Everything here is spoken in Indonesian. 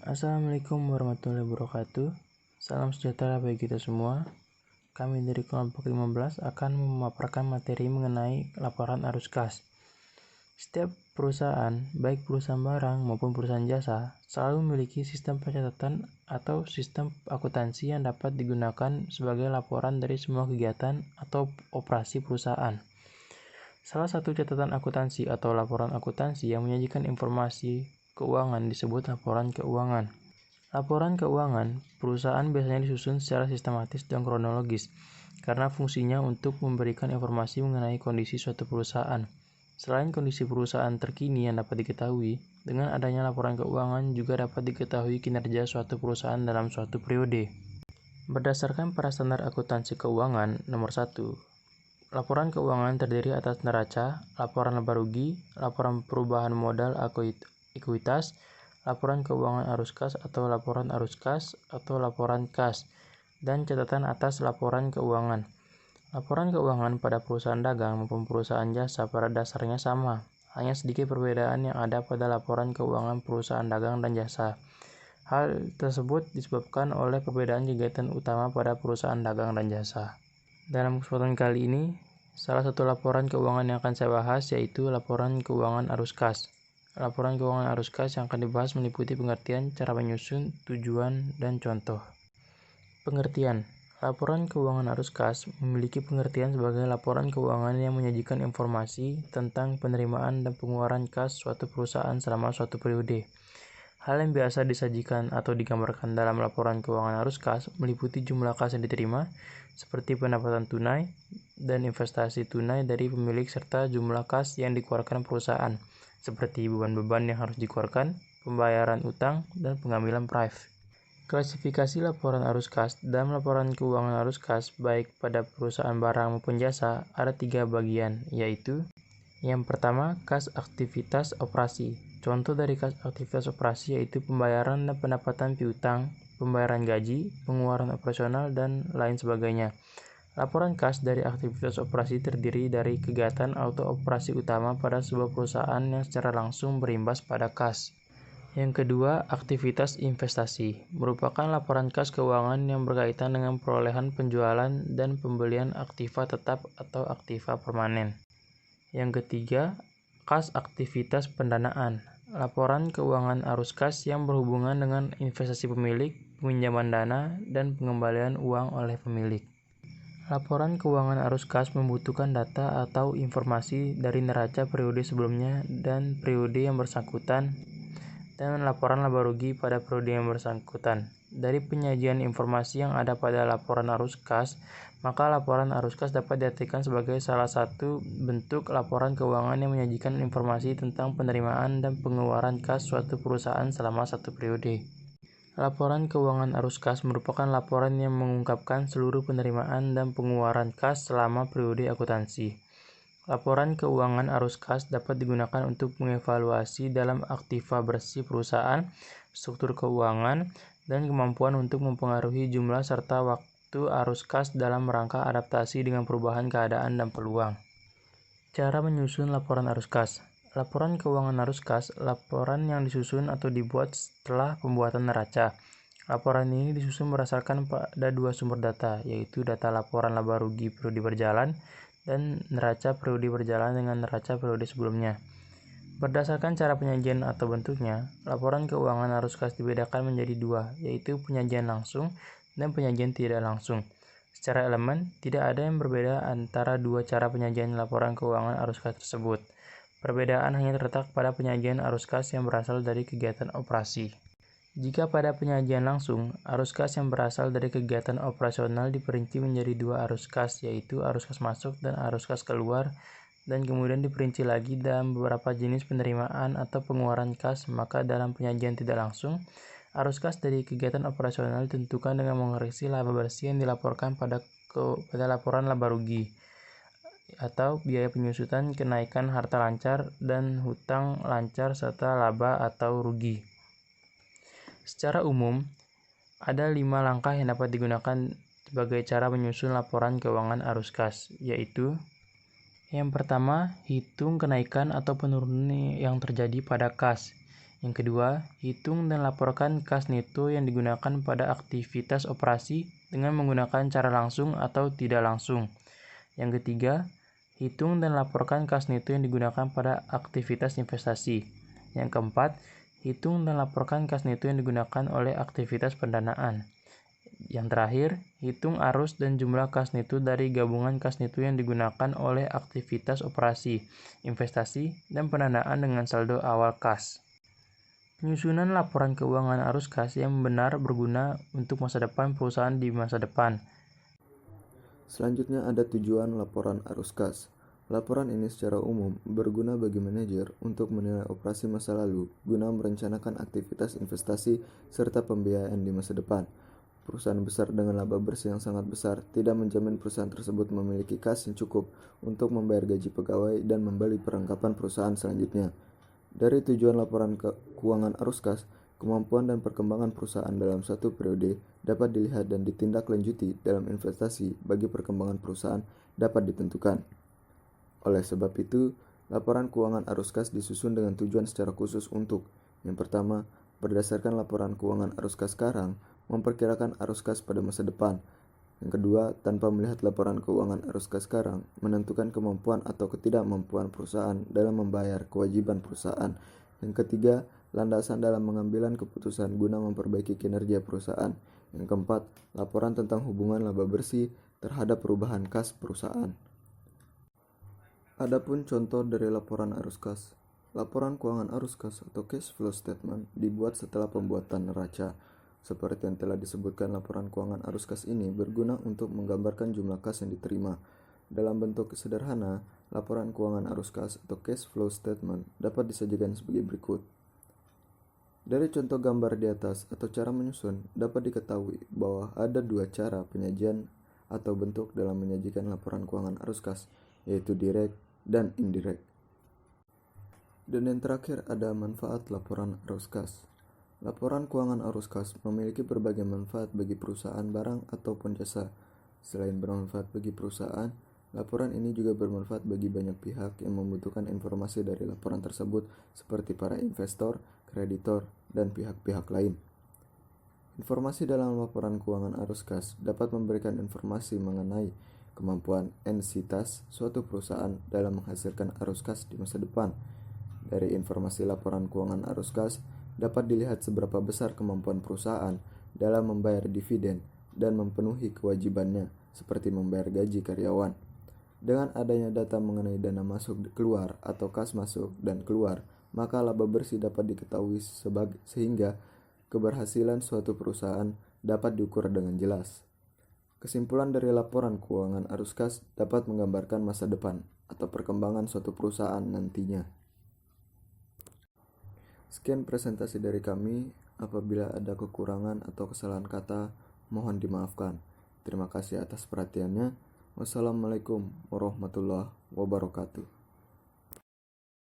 Assalamualaikum warahmatullahi wabarakatuh. Salam sejahtera bagi kita semua. Kami dari kelompok 15 akan memaparkan materi mengenai laporan arus kas. Setiap perusahaan, baik perusahaan barang maupun perusahaan jasa, selalu memiliki sistem pencatatan atau sistem akuntansi yang dapat digunakan sebagai laporan dari semua kegiatan atau operasi perusahaan. Salah satu catatan akuntansi atau laporan akuntansi yang menyajikan informasi keuangan disebut laporan keuangan. Laporan keuangan perusahaan biasanya disusun secara sistematis dan kronologis karena fungsinya untuk memberikan informasi mengenai kondisi suatu perusahaan. Selain kondisi perusahaan terkini yang dapat diketahui, dengan adanya laporan keuangan juga dapat diketahui kinerja suatu perusahaan dalam suatu periode. Berdasarkan para standar akuntansi keuangan nomor 1, laporan keuangan terdiri atas neraca, laporan laba rugi, laporan perubahan modal ekuitas, laporan keuangan arus kas atau laporan arus kas atau laporan kas, dan catatan atas laporan keuangan. Laporan keuangan pada perusahaan dagang maupun perusahaan jasa pada dasarnya sama, hanya sedikit perbedaan yang ada pada laporan keuangan perusahaan dagang dan jasa. Hal tersebut disebabkan oleh perbedaan kegiatan utama pada perusahaan dagang dan jasa. Dalam kesempatan kali ini, salah satu laporan keuangan yang akan saya bahas yaitu laporan keuangan arus kas. Laporan keuangan arus kas yang akan dibahas meliputi pengertian, cara menyusun, tujuan, dan contoh. Pengertian. Laporan keuangan arus kas memiliki pengertian sebagai laporan keuangan yang menyajikan informasi tentang penerimaan dan pengeluaran kas suatu perusahaan selama suatu periode. Hal yang biasa disajikan atau digambarkan dalam laporan keuangan arus kas meliputi jumlah kas yang diterima, seperti pendapatan tunai dan investasi tunai dari pemilik serta jumlah kas yang dikeluarkan perusahaan, seperti beban-beban yang harus dikeluarkan, pembayaran utang, dan pengambilan PRIV. Klasifikasi laporan arus kas. Dalam laporan keuangan arus kas, baik pada perusahaan barang maupun jasa, ada 3 bagian, yaitu yang pertama, kas aktivitas operasi. Contoh dari kas aktivitas operasi yaitu pembayaran dan pendapatan piutang, pembayaran gaji, pengeluaran operasional, dan lain sebagainya. Laporan kas dari aktivitas operasi terdiri dari kegiatan atau operasi utama pada sebuah perusahaan yang secara langsung berimbas pada kas. Yang kedua, aktivitas investasi, merupakan laporan kas keuangan yang berkaitan dengan perolehan penjualan dan pembelian aktiva tetap atau aktiva permanen. Yang ketiga, kas aktivitas pendanaan, laporan keuangan arus kas yang berhubungan dengan investasi pemilik, peminjaman dana, dan pengembalian uang oleh pemilik. Laporan keuangan arus kas membutuhkan data atau informasi dari neraca periode sebelumnya dan periode yang bersangkutan, dan laporan laba rugi pada periode yang bersangkutan. Dari penyajian informasi yang ada pada laporan arus kas, maka laporan arus kas dapat diartikan sebagai salah satu bentuk laporan keuangan yang menyajikan informasi tentang penerimaan dan pengeluaran kas suatu perusahaan selama satu periode. Laporan keuangan arus kas merupakan laporan yang mengungkapkan seluruh penerimaan dan pengeluaran kas selama periode akuntansi. Laporan keuangan arus kas dapat digunakan untuk mengevaluasi dalam aktiva bersih perusahaan, struktur keuangan, dan kemampuan untuk mempengaruhi jumlah serta waktu arus kas dalam rangka adaptasi dengan perubahan keadaan dan peluang. Cara menyusun laporan arus kas. Laporan keuangan arus kas, laporan yang disusun atau dibuat setelah pembuatan neraca. Laporan ini disusun berdasarkan pada 2 sumber data, yaitu data laporan laba rugi periode berjalan dan neraca periode berjalan dengan neraca periode sebelumnya. Berdasarkan cara penyajian atau bentuknya, laporan keuangan arus kas dibedakan menjadi 2, yaitu penyajian langsung dan penyajian tidak langsung. Secara elemen, tidak ada yang berbeda antara 2 cara penyajian laporan keuangan arus kas tersebut. Perbedaan hanya terletak pada penyajian arus kas yang berasal dari kegiatan operasi. Jika pada penyajian langsung, arus kas yang berasal dari kegiatan operasional diperinci menjadi 2 arus kas, yaitu arus kas masuk dan arus kas keluar, dan kemudian diperinci lagi dalam beberapa jenis penerimaan atau pengeluaran kas. Maka dalam penyajian tidak langsung, arus kas dari kegiatan operasional ditentukan dengan mengoreksi laba bersih yang dilaporkan pada laporan laba rugi atau biaya penyusutan, kenaikan harta lancar, dan hutang lancar serta laba atau rugi. Secara umum, ada 5 langkah yang dapat digunakan sebagai cara menyusun laporan keuangan arus kas, yaitu yang pertama, hitung kenaikan atau penurunan yang terjadi pada kas. Yang kedua, hitung dan laporkan kas neto yang digunakan pada aktivitas operasi dengan menggunakan cara langsung atau tidak langsung. Yang ketiga, hitung dan laporkan kas neto yang digunakan pada aktivitas investasi. Yang keempat, hitung dan laporkan kas neto yang digunakan oleh aktivitas pendanaan. Yang terakhir, hitung arus dan jumlah kas neto dari gabungan kas neto yang digunakan oleh aktivitas operasi, investasi, dan pendanaan dengan saldo awal kas. Penyusunan laporan keuangan arus kas yang benar berguna untuk masa depan perusahaan di masa depan. Selanjutnya ada tujuan laporan arus kas. Laporan ini secara umum berguna bagi manajer untuk menilai operasi masa lalu guna merencanakan aktivitas investasi serta pembiayaan di masa depan. Perusahaan besar dengan laba bersih yang sangat besar tidak menjamin perusahaan tersebut memiliki kas yang cukup untuk membayar gaji pegawai dan membeli perlengkapan perusahaan selanjutnya. Dari tujuan laporan keuangan arus kas, kemampuan dan perkembangan perusahaan dalam satu periode dapat dilihat dan ditindaklanjuti dalam investasi bagi perkembangan perusahaan dapat ditentukan. Oleh sebab itu, laporan keuangan arus kas disusun dengan tujuan secara khusus untuk: yang pertama, berdasarkan laporan keuangan arus kas sekarang, memperkirakan arus kas pada masa depan. Yang kedua, tanpa melihat laporan keuangan arus kas sekarang, menentukan kemampuan atau ketidakmampuan perusahaan dalam membayar kewajiban perusahaan. Yang ketiga, landasan dalam pengambilan keputusan guna memperbaiki kinerja perusahaan. Yang keempat, laporan tentang hubungan laba bersih terhadap perubahan kas perusahaan. Adapun contoh dari laporan arus kas. Laporan keuangan arus kas atau cash flow statement dibuat setelah pembuatan neraca. Seperti yang telah disebutkan, laporan keuangan arus kas ini berguna untuk menggambarkan jumlah kas yang diterima. Dalam bentuk sederhana, laporan keuangan arus kas atau cash flow statement dapat disajikan sebagai berikut. Dari contoh gambar di atas atau cara menyusun, dapat diketahui bahwa ada dua cara penyajian atau bentuk dalam menyajikan laporan keuangan arus kas, yaitu direct dan indirect. Dan yang terakhir ada manfaat laporan arus kas. Laporan keuangan arus kas memiliki berbagai manfaat bagi perusahaan barang ataupun jasa. Selain bermanfaat bagi perusahaan, laporan ini juga bermanfaat bagi banyak pihak yang membutuhkan informasi dari laporan tersebut, seperti para investor, kreditor, dan pihak-pihak lain. Informasi dalam laporan keuangan arus kas dapat memberikan informasi mengenai kemampuan entitas suatu perusahaan dalam menghasilkan arus kas di masa depan. Dari informasi laporan keuangan arus kas, dapat dilihat seberapa besar kemampuan perusahaan dalam membayar dividen dan memenuhi kewajibannya, seperti membayar gaji karyawan. Dengan adanya data mengenai dana masuk keluar atau kas masuk dan keluar, maka laba bersih dapat diketahui sehingga keberhasilan suatu perusahaan dapat diukur dengan jelas. Kesimpulan dari laporan keuangan arus kas dapat menggambarkan masa depan atau perkembangan suatu perusahaan nantinya. Sekian presentasi dari kami. Apabila ada kekurangan atau kesalahan kata, mohon dimaafkan. Terima kasih atas perhatiannya. Wassalamualaikum warahmatullahi wabarakatuh.